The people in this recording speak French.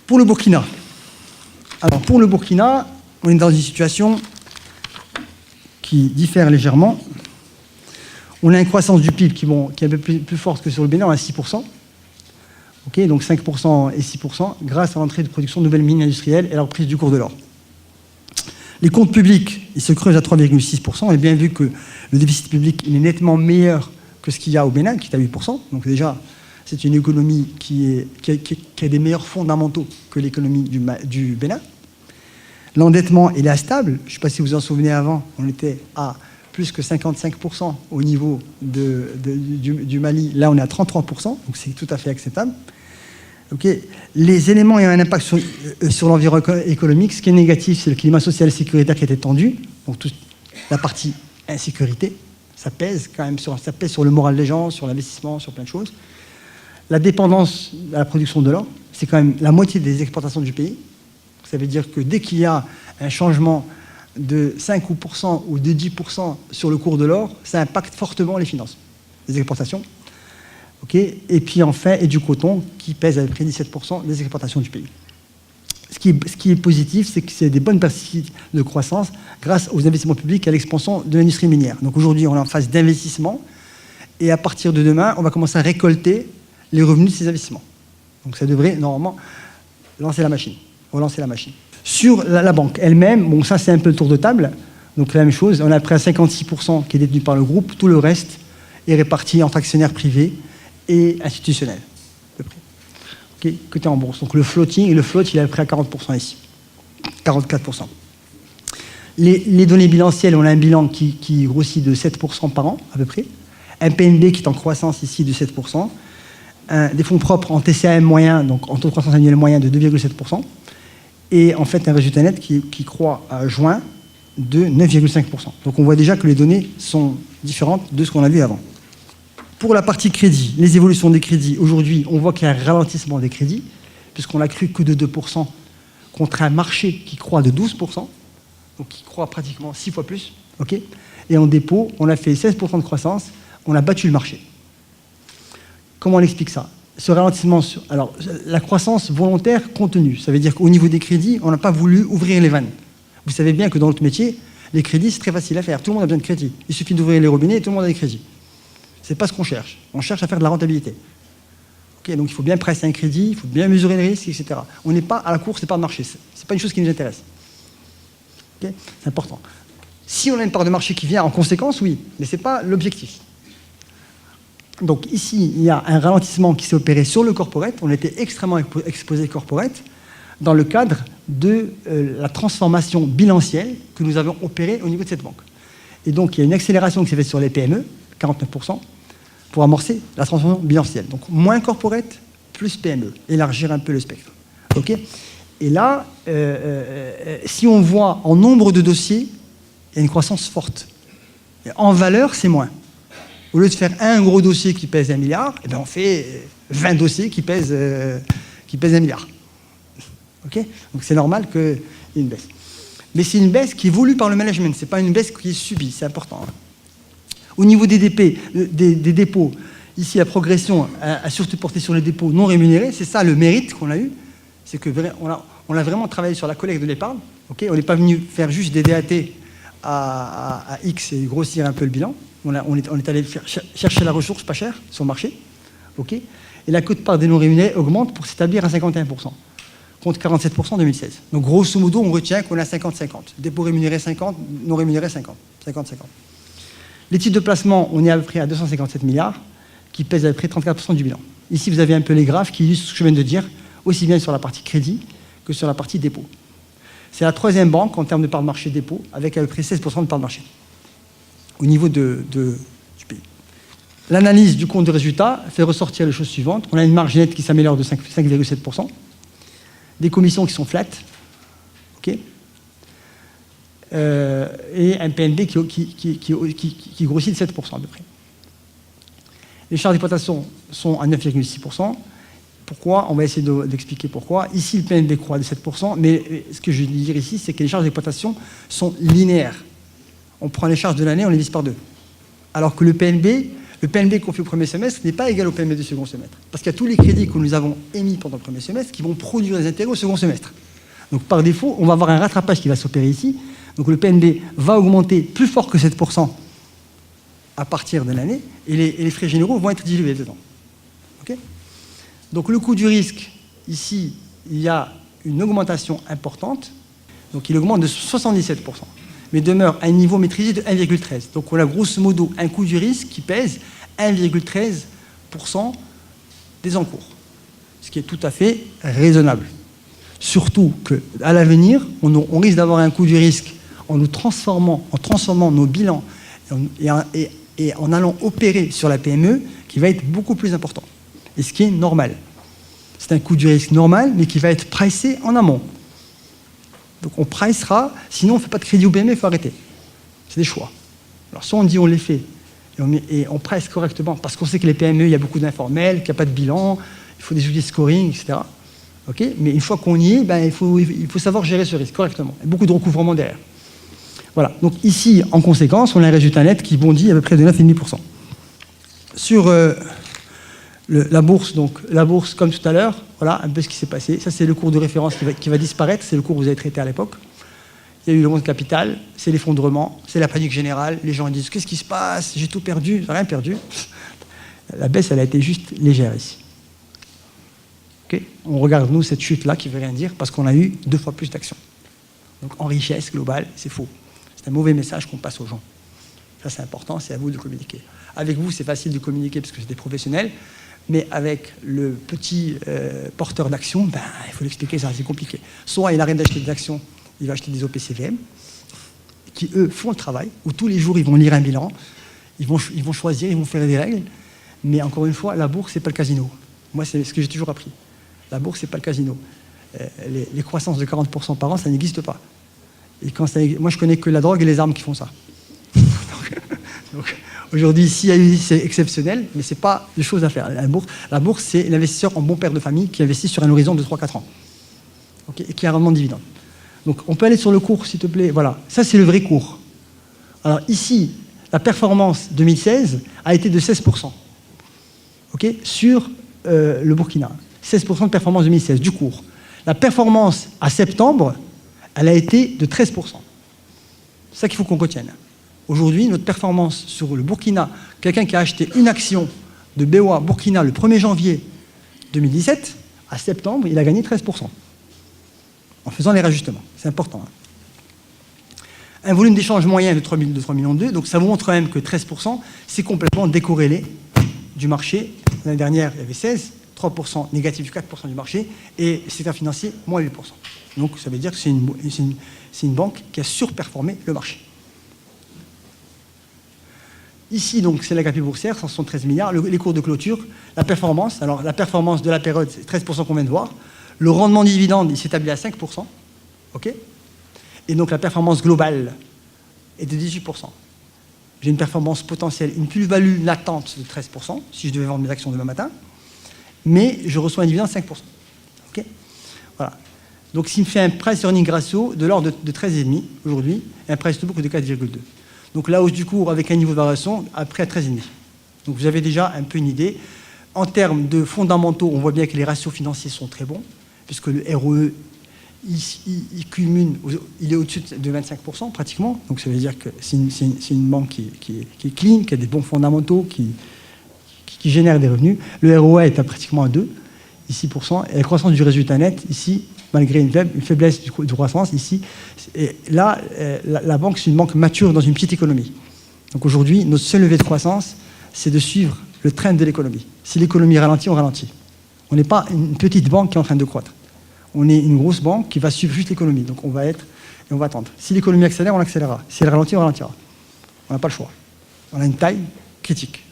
Pour le Burkina. Alors, pour le Burkina, on est dans une situation qui diffère légèrement. On a une croissance du PIB qui est un peu plus forte que sur le Bénin, on a 6%. Okay, donc 5% et 6%, grâce à l'entrée de production de nouvelles mines industrielles et à la reprise du cours de l'or. Les comptes publics, ils se creusent à 3,6%. On a bien vu que le déficit public il est nettement meilleur que ce qu'il y a au Bénin, qui est à 8%. Donc déjà, c'est une économie qui a des meilleurs fondamentaux que l'économie du Bénin. L'endettement, il est stable. Je ne sais pas si vous vous en souvenez avant, on était à plus que 55% au niveau du Mali. Là, on est à 33%, donc c'est tout à fait acceptable. Okay. Les éléments ayant un impact sur l'environnement économique, ce qui est négatif, c'est le climat social et sécuritaire qui était tendu. Donc toute la partie insécurité, ça pèse quand même sur le moral des gens, sur l'investissement, sur plein de choses. La dépendance à la production de l'or, c'est quand même la moitié des exportations du pays. Ça veut dire que dès qu'il y a un changement de 5% ou de 10% sur le cours de l'or, ça impacte fortement les finances, les exportations. Okay. Et puis enfin, et du coton, qui pèse à peu près 17% des exportations du pays. Ce qui est positif, c'est que c'est des bonnes perspectives de croissance grâce aux investissements publics et à l'expansion de l'industrie minière. Donc aujourd'hui, on est en phase d'investissement, et à partir de demain, on va commencer à récolter les revenus de ces investissements. Donc ça devrait normalement relancer la machine. Sur la banque elle-même, bon, ça c'est un peu le tour de table. Donc la même chose, on a près à 56% qui est détenu par le groupe, tout le reste est réparti entre actionnaires privés et institutionnels. Okay, côté en bourse. Donc le float, il est à peu près à 40% ici. 44%. Les données bilancielles, on a un bilan qui grossit de 7% par an, à peu près. Un PNB qui est en croissance ici de 7%. Des fonds propres en TCAM moyen, donc en taux de croissance annuel moyen de 2,7%. Et en fait, un résultat net qui croît à juin de 9,5%. Donc on voit déjà que les données sont différentes de ce qu'on a vu avant. Pour la partie crédit, les évolutions des crédits, aujourd'hui, on voit qu'il y a un ralentissement des crédits, puisqu'on n'a cru que de 2%, contre un marché qui croît de 12%, donc qui croît pratiquement 6 fois plus. Okay, et en dépôt, on a fait 16% de croissance, on a battu le marché. Comment on explique ça? Ce ralentissement, alors la croissance volontaire contenue, ça veut dire qu'au niveau des crédits, on n'a pas voulu ouvrir les vannes. Vous savez bien que dans notre métier, les crédits, c'est très facile à faire. Tout le monde a besoin de crédit. Il suffit d'ouvrir les robinets et tout le monde a des crédits. Ce n'est pas ce qu'on cherche. On cherche à faire de la rentabilité. Okay, donc il faut bien presser un crédit, il faut bien mesurer le risque, etc. On n'est pas à la course, c'est pas de marché. Ce n'est pas une chose qui nous intéresse. Okay, c'est important. Si on a une part de marché qui vient en conséquence, oui, mais ce n'est pas l'objectif. Donc ici, il y a un ralentissement qui s'est opéré sur le corporate. On était extrêmement exposé corporate dans le cadre de la transformation bilancielle que nous avons opérée au niveau de cette banque. Et donc, il y a une accélération qui s'est faite sur les PME, 49%, pour amorcer la transformation bilancielle. Donc, moins corporate, plus PME, élargir un peu le spectre. Okay, et là, si on voit en nombre de dossiers, il y a une croissance forte. Et en valeur, c'est moins. Au lieu de faire un gros dossier qui pèse 1 milliard, eh bien on fait 20 dossiers qui pèsent 1 milliard. Okay, donc c'est normal qu'il y ait une baisse. Mais c'est une baisse qui est voulue par le management, ce n'est pas une baisse qui est subie, c'est important. Au niveau des dépôts, ici la progression a surtout porté sur les dépôts non rémunérés, c'est ça le mérite qu'on a eu, c'est qu'on a vraiment travaillé sur la collecte de l'épargne. Okay, on n'est pas venu faire juste des DAT à X et grossir un peu le bilan. On est allé chercher la ressource pas chère sur le marché. Okay, et la quote-part des non rémunérés augmente pour s'établir à 51%, contre 47% en 2016. Donc grosso modo, on retient qu'on a 50-50. Dépôts rémunérés 50, non rémunérés 50. 50-50. Les titres de placement, on est à peu près à 257 milliards, qui pèsent à peu près 34% du bilan. Ici, vous avez un peu les graphes qui illustrent ce que je viens de dire, aussi bien sur la partie crédit que sur la partie dépôt. C'est la troisième banque en termes de part de marché dépôt, avec à peu près 16% de part de marché au niveau du pays. L'analyse du compte de résultat fait ressortir les choses suivantes. On a une marge nette qui s'améliore de 5,7%, des commissions qui sont flat, okay, et un PNB qui grossit de 7% à peu près. Les charges d'exploitation sont à 9,6%. Pourquoi? On va essayer d'expliquer pourquoi. Ici, le PNB croît de 7%, mais ce que je veux dire ici, c'est que les charges d'exploitation sont linéaires. On prend les charges de l'année, on les divise par 2. Alors que le PNB, Le PNB qu'on fait au premier semestre n'est pas égal au PNB du second semestre. Parce qu'il y a tous les crédits que nous avons émis pendant le premier semestre qui vont produire des intérêts au second semestre. Donc par défaut, on va avoir un rattrapage qui va s'opérer ici. Donc le PNB va augmenter plus fort que 7% à partir de l'année, et les frais généraux vont être dilués dedans. Okay. Donc le coût du risque, ici, il y a une augmentation importante. Donc il augmente de 77%, mais demeure à un niveau maîtrisé de 1,13. Donc on a grosso modo un coût du risque qui pèse 1,13% des encours, ce qui est tout à fait raisonnable. Surtout qu'à l'avenir, on risque d'avoir un coût du risque en transformant nos bilans et en allant opérer sur la PME qui va être beaucoup plus important. Et ce qui est normal. C'est un coût du risque normal, mais qui va être pricé en amont. Donc on pricera, sinon on ne fait pas de crédit au PME, il faut arrêter. C'est des choix. Alors soit on dit on les fait, et on price correctement, parce qu'on sait que les PME, il y a beaucoup d'informels, qu'il n'y a pas de bilan, il faut des outils de scoring, etc. Okay, mais une fois qu'on y est, ben, il faut savoir gérer ce risque correctement. Il y a beaucoup de recouvrement derrière. Voilà. Donc ici, en conséquence, on a un résultat net qui bondit à peu près de 9,5%. Sur la bourse, donc la bourse comme tout à l'heure, voilà un peu ce qui s'est passé. Ça, c'est le cours de référence qui va disparaître. C'est le cours que vous avez traité à l'époque. Il y a eu le monde capital, c'est l'effondrement, c'est la panique générale. Les gens disent, qu'est-ce qui se passe? J'ai tout perdu. J'ai rien perdu. La baisse, elle a été juste légère ici. Okay. On regarde, nous, cette chute-là qui ne veut rien dire parce qu'on a eu 2 fois plus d'actions. Donc, en richesse globale, c'est faux. C'est un mauvais message qu'on passe aux gens. Ça, c'est important, c'est à vous de communiquer. Avec vous, c'est facile de communiquer parce que c'est des professionnels, mais avec le petit porteur d'actions, ben, il faut l'expliquer, c'est compliqué. Soit il arrête d'acheter des actions, il va acheter des OPCVM, qui, eux, font le travail, où tous les jours, ils vont lire un bilan, ils vont choisir, ils vont faire des règles, mais encore une fois, la bourse, c'est pas le casino. Moi, c'est ce que j'ai toujours appris. La bourse, c'est pas le casino. Les croissances de 40% par an, ça n'existe pas. Et moi, je connais que la drogue et les armes qui font ça. donc aujourd'hui, s'il y a eu, c'est exceptionnel, mais c'est pas des choses à faire. La bourse, c'est l'investisseur en bon père de famille qui investit sur un horizon de 3-4 ans. Okay, et qui a un rendement de dividende. Donc, on peut aller sur le cours, s'il te plaît. Voilà, ça, c'est le vrai cours. Alors ici, la performance 2016 a été de 16%. Okay, sur le Burkina. 16% de performance 2016, du cours. La performance à septembre, elle a été de 13%. C'est ça qu'il faut qu'on retienne. Aujourd'hui, notre performance sur le Burkina, quelqu'un qui a acheté une action de BOA Burkina le 1er janvier 2017, à septembre, il a gagné 13%. En faisant les rajustements. C'est important. Hein. Un volume d'échange moyen de 3 millions, donc ça vous montre quand même que 13%, c'est complètement décorrélé du marché. L'année dernière, il y avait 16%. 3% négatif du 4% du marché, et secteur financier, moins 8%. Donc ça veut dire que c'est une banque qui a surperformé le marché. Ici, donc, c'est la capitale boursière, 173 milliards, les cours de clôture, la performance. Alors, la performance de la période, c'est 13% qu'on vient de voir. Le rendement dividende, il s'établit à 5%. OK. Et donc, la performance globale est de 18%. J'ai une performance potentielle, une plus-value latente de 13%, si je devais vendre mes actions demain matin. Mais je reçois un dividende de 5%. Okay, voilà. Donc, s'il me fait un price earning ratio de l'ordre de 13,5 aujourd'hui, et un price to book de 4,2. Donc, la hausse du cours avec un niveau de variation après à 13,5. Donc, vous avez déjà un peu une idée. En termes de fondamentaux, on voit bien que les ratios financiers sont très bons, puisque le ROE, il cumule, il est au-dessus de 25% pratiquement. Donc, ça veut dire que c'est une banque qui est clean, qui a des bons fondamentaux, qui génère des revenus. Le ROA est à pratiquement à 2, ici %, et la croissance du résultat net, ici, malgré une faiblesse de croissance, ici, et là, la banque, c'est une banque mature dans une petite économie. Donc aujourd'hui, notre seul levier de croissance, c'est de suivre le trend de l'économie. Si l'économie ralentit, on ralentit. On n'est pas une petite banque qui est en train de croître. On est une grosse banque qui va suivre juste l'économie. Donc on va attendre. Si l'économie accélère, on accélérera. Si elle ralentit, on ralentira. On n'a pas le choix. On a une taille critique.